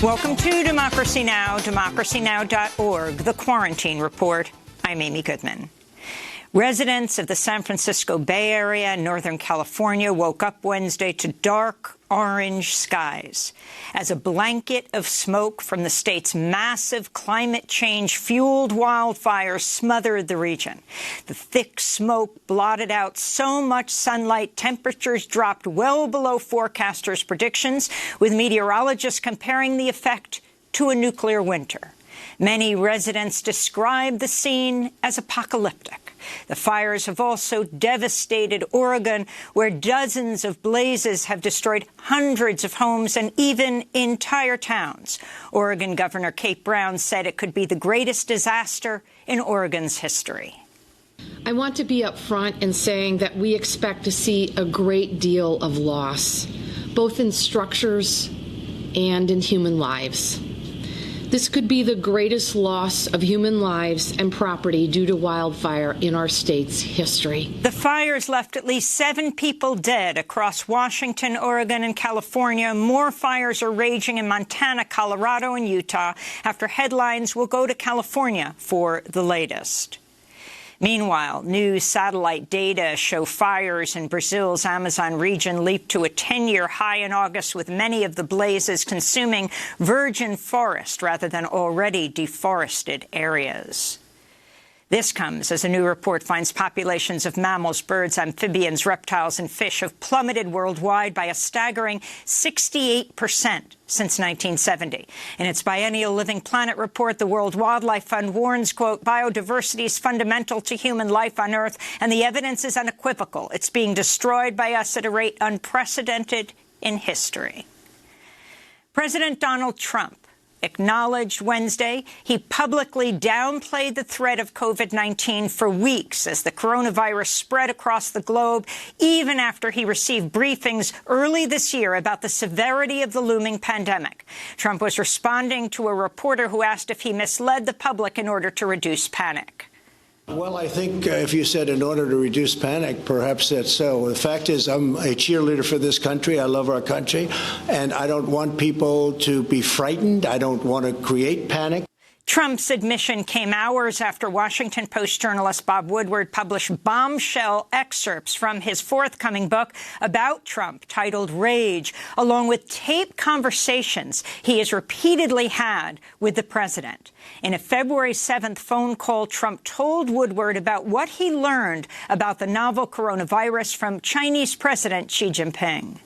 Welcome to Democracy Now!, democracynow.org, The Quarantine Report. I'm Amy Goodman. Residents of the San Francisco Bay Area and Northern California woke up Wednesday to dark orange skies as a blanket of smoke from the state's massive climate change-fueled wildfires smothered the region. The thick smoke blotted out so much sunlight, temperatures dropped well below forecasters' predictions, with meteorologists comparing the effect to a nuclear winter. Many residents describe the scene as apocalyptic. The fires have also devastated Oregon, where dozens of blazes have destroyed hundreds of homes and even entire towns. Oregon Governor Kate Brown said it could be the greatest disaster in Oregon's history. I want to be upfront in saying that we expect to see a great deal of loss, both in structures and in human lives. This could be the greatest loss of human lives and property due to wildfire in our state's history. The fires left at least 7 people dead across Washington, Oregon, and California. More fires are raging in Montana, Colorado, and Utah, after headlines will go to California for the latest. Meanwhile, new satellite data show fires in Brazil's Amazon region leaped to a 10-year high in August, with many of the blazes consuming virgin forest rather than already deforested areas. This comes as a new report finds populations of mammals, birds, amphibians, reptiles, and fish have plummeted worldwide by a staggering 68% since 1970. In its biennial Living Planet report, the World Wildlife Fund warns, quote, biodiversity is fundamental to human life on Earth, and the evidence is unequivocal. It's being destroyed by us at a rate unprecedented in history. President Donald Trump acknowledged Wednesday he publicly downplayed the threat of COVID-19 for weeks as the coronavirus spread across the globe, even after he received briefings early this year about the severity of the looming pandemic. Trump was responding to a reporter who asked if he misled the public in order to reduce panic. Well, I think if you said in order to reduce panic, perhaps that's so. The fact is, I'm a cheerleader for this country. I love our country, and I don't want people to be frightened. I don't want to create panic. Trump's admission came hours after Washington Post journalist Bob Woodward published bombshell excerpts from his forthcoming book about Trump titled Rage, along with taped conversations he has repeatedly had with the president. In a February 7th phone call, Trump told Woodward about what he learned about the novel coronavirus from Chinese President Xi Jinping.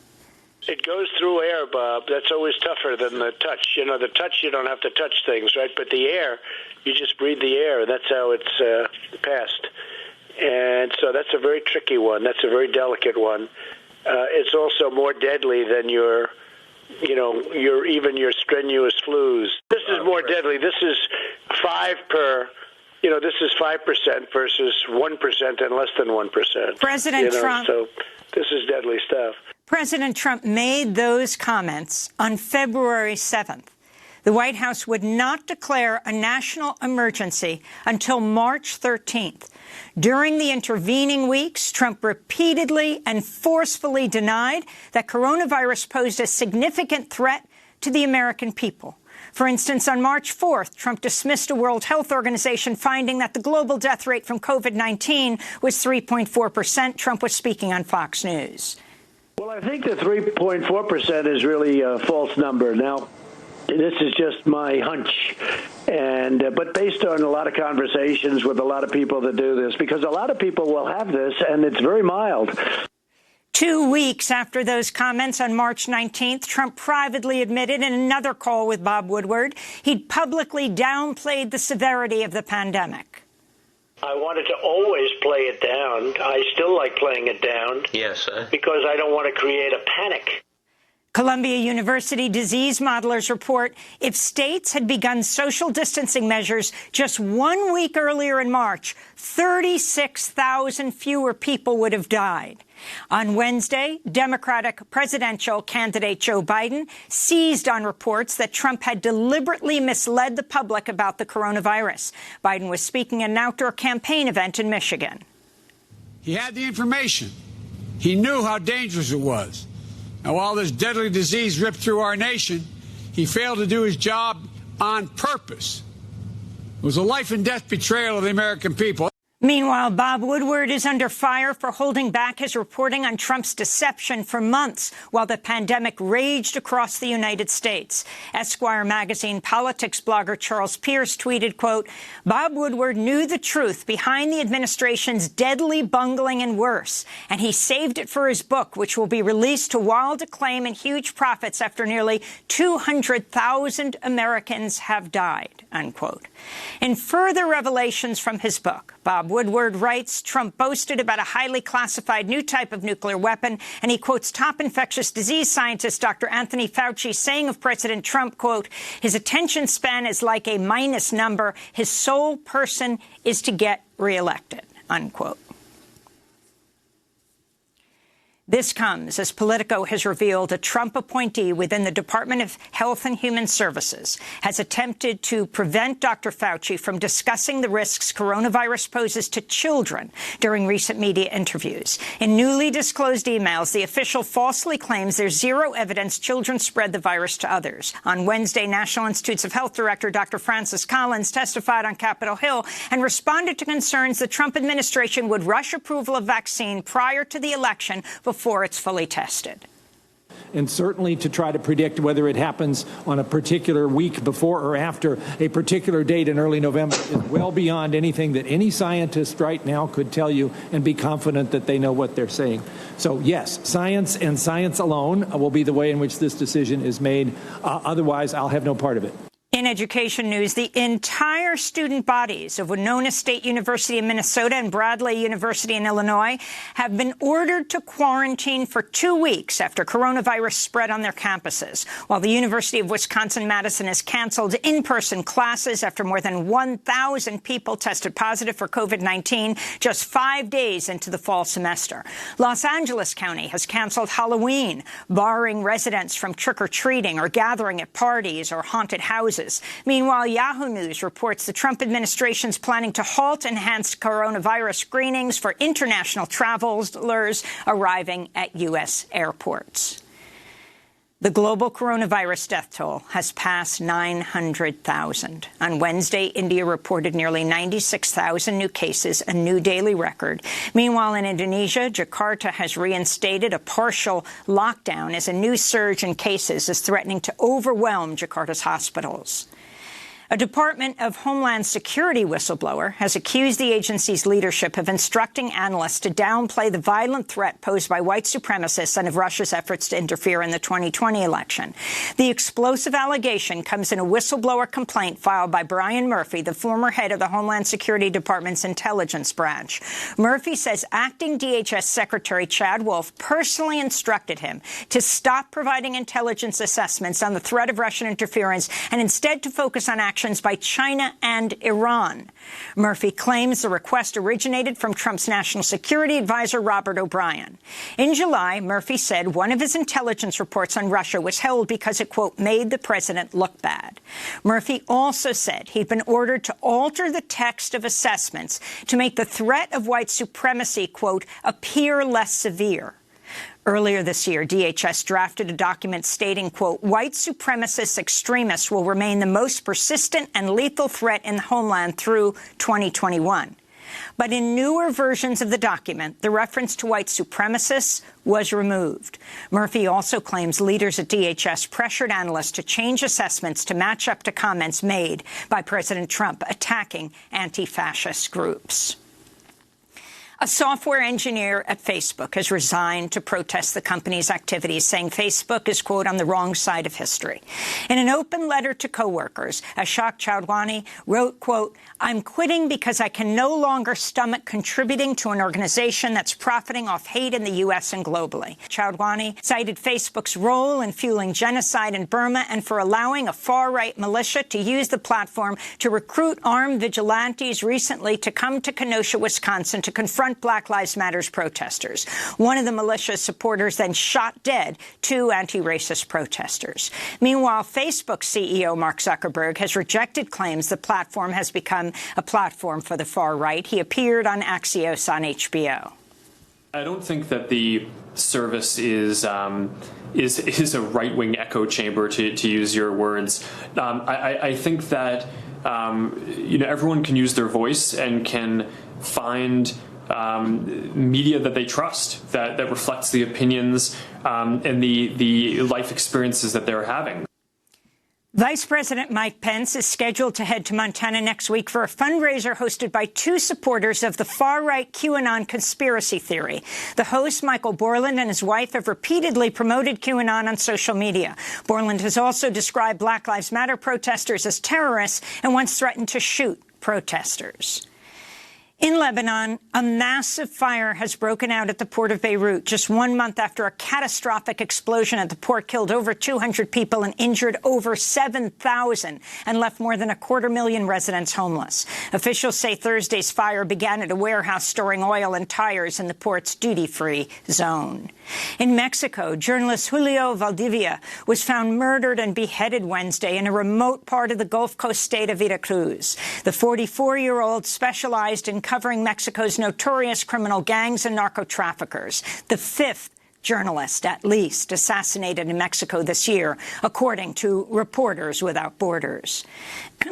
It goes through air, Bob. That's always tougher than the touch. You know, the touch, you don't have to touch things, right? But the air, you just breathe the air. That's how it's passed. And so that's a very tricky one. That's a very delicate one. It's also more deadly than your strenuous flus. This is more deadly. This is 5 per... this is 5% versus 1% and less than 1%. President Trump. So this is deadly stuff. President Trump made those comments on February 7th. The White House would not declare a national emergency until March 13th. During the intervening weeks, Trump repeatedly and forcefully denied that coronavirus posed a significant threat to the American people. For instance, on March 4th, Trump dismissed a World Health Organization finding that the global death rate from COVID-19 was 3.4%. Trump was speaking on Fox News. Well, I think the 3.4% is really a false number. Now, this is just my hunch, but based on a lot of conversations with a lot of people that do this, because a lot of people will have this, and it's very mild. 2 weeks after those comments on March 19th, Trump privately admitted in another call with Bob Woodward he'd publicly downplayed the severity of the pandemic. I wanted to always play it down. I still like playing it down. Yes, sir. Because I don't want to create a panic. Columbia University disease modelers report if states had begun social distancing measures just 1 week earlier in March, 36,000 fewer people would have died. On Wednesday, Democratic presidential candidate Joe Biden seized on reports that Trump had deliberately misled the public about the coronavirus. Biden was speaking at an outdoor campaign event in Michigan. He had the information. He knew how dangerous it was. Now, while this deadly disease ripped through our nation, he failed to do his job on purpose. It was a life and death betrayal of the American people. Meanwhile, Bob Woodward is under fire for holding back his reporting on Trump's deception for months while the pandemic raged across the United States. Esquire magazine politics blogger Charles Pierce tweeted, quote, Bob Woodward knew the truth behind the administration's deadly bungling and worse, and he saved it for his book, which will be released to wild acclaim and huge profits after nearly 200,000 Americans have died, unquote. In further revelations from his book, Bob Woodward writes Trump boasted about a highly classified new type of nuclear weapon, and he quotes top infectious disease scientist Dr. Anthony Fauci saying of President Trump, quote, his attention span is like a minus number. His sole person is to get reelected, unquote. This comes as Politico has revealed a Trump appointee within the Department of Health and Human Services has attempted to prevent Dr. Fauci from discussing the risks coronavirus poses to children during recent media interviews. In newly disclosed emails, the official falsely claims there's zero evidence children spread the virus to others. On Wednesday, National Institutes of Health Director Dr. Francis Collins testified on Capitol Hill and responded to concerns the Trump administration would rush approval of vaccine prior to the election before it's fully tested. And certainly to try to predict whether it happens on a particular week before or after a particular date in early November is well beyond anything that any scientist right now could tell you and be confident that they know what they're saying. So, yes, science and science alone will be the way in which this decision is made. Otherwise, I'll have no part of it. In education news, the entire student bodies of Winona State University in Minnesota and Bradley University in Illinois have been ordered to quarantine for 2 weeks after coronavirus spread on their campuses, while the University of Wisconsin-Madison has canceled in-person classes after more than 1,000 people tested positive for COVID-19 just 5 days into the fall semester. Los Angeles County has canceled Halloween, barring residents from trick-or-treating or gathering at parties or haunted houses. Meanwhile, Yahoo News reports the Trump administration's planning to halt enhanced coronavirus screenings for international travelers arriving at U.S. airports. The global coronavirus death toll has passed 900,000. On Wednesday, India reported nearly 96,000 new cases, a new daily record. Meanwhile, in Indonesia, Jakarta has reinstated a partial lockdown as a new surge in cases is threatening to overwhelm Jakarta's hospitals. A Department of Homeland Security whistleblower has accused the agency's leadership of instructing analysts to downplay the violent threat posed by white supremacists and of Russia's efforts to interfere in the 2020 election. The explosive allegation comes in a whistleblower complaint filed by Brian Murphy, the former head of the Homeland Security Department's intelligence branch. Murphy says acting DHS Secretary Chad Wolf personally instructed him to stop providing intelligence assessments on the threat of Russian interference and instead to focus on actions by China and Iran. Murphy claims the request originated from Trump's national security advisor, Robert O'Brien. In July, Murphy said one of his intelligence reports on Russia was held because it, quote, made the president look bad. Murphy also said he'd been ordered to alter the text of assessments to make the threat of white supremacy, quote, appear less severe. Earlier this year, DHS drafted a document stating, quote, white supremacist extremists will remain the most persistent and lethal threat in the homeland through 2021. But in newer versions of the document, the reference to white supremacists was removed. Murphy also claims leaders at DHS pressured analysts to change assessments to match up to comments made by President Trump attacking anti-fascist groups. A software engineer at Facebook has resigned to protest the company's activities, saying Facebook is, quote, on the wrong side of history. In an open letter to coworkers, Ashok Chaudhwani wrote, quote, I'm quitting because I can no longer stomach contributing to an organization that's profiting off hate in the U.S. and globally. Chaudhwani cited Facebook's role in fueling genocide in Burma and for allowing a far-right militia to use the platform to recruit armed vigilantes recently to come to Kenosha, Wisconsin to confront Black Lives Matter protesters. One of the militia's supporters then shot dead 2 anti-racist protesters. Meanwhile, Facebook CEO Mark Zuckerberg has rejected claims the platform has become a platform for the far right. He appeared on Axios on HBO. I don't think that the service is a right-wing echo chamber, to use your words. I think that everyone can use their voice and can find media that they trust, that reflects the opinions and the life experiences that they're having. Vice President Mike Pence is scheduled to head to Montana next week for a fundraiser hosted by two supporters of the far-right QAnon conspiracy theory. The host, Michael Borland, and his wife have repeatedly promoted QAnon on social media. Borland has also described Black Lives Matter protesters as terrorists and once threatened to shoot protesters. In Lebanon, a massive fire has broken out at the port of Beirut just 1 month after a catastrophic explosion at the port killed over 200 people and injured over 7,000 and left more than 250,000 residents homeless. Officials say Thursday's fire began at a warehouse storing oil and tires in the port's duty-free zone. In Mexico, journalist Julio Valdivia was found murdered and beheaded Wednesday in a remote part of the Gulf Coast state of Veracruz. The 44-year-old specialized in covering Mexico's notorious criminal gangs and narco-traffickers, the fifth journalist, at least, assassinated in Mexico this year, according to Reporters Without Borders.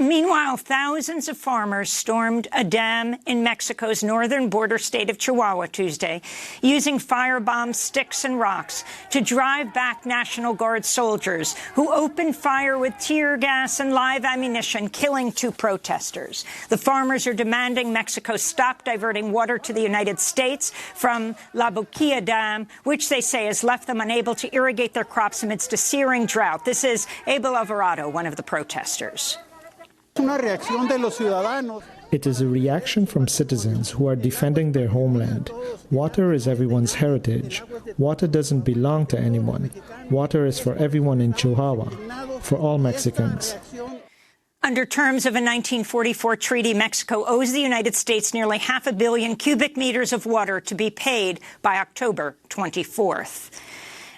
Meanwhile, thousands of farmers stormed a dam in Mexico's northern border state of Chihuahua Tuesday, using firebombs, sticks and rocks to drive back National Guard soldiers who opened fire with tear gas and live ammunition, killing two protesters. The farmers are demanding Mexico stop diverting water to the United States from La Boquilla Dam, which they say has left them unable to irrigate their crops amidst a searing drought. This is Abel Alvarado, one of the protesters. It is a reaction from citizens who are defending their homeland. Water is everyone's heritage. Water doesn't belong to anyone. Water is for everyone in Chihuahua, for all Mexicans. Under terms of a 1944 treaty, Mexico owes the United States nearly 500 million cubic meters of water to be paid by October 24th.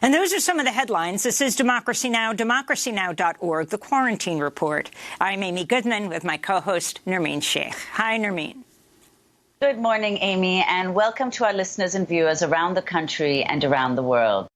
And those are some of the headlines. This is Democracy Now!, democracynow.org, The Quarantine Report. I'm Amy Goodman with my co-host, Nermeen Sheikh. Hi, Nermeen. Good morning, Amy, and welcome to our listeners and viewers around the country and around the world.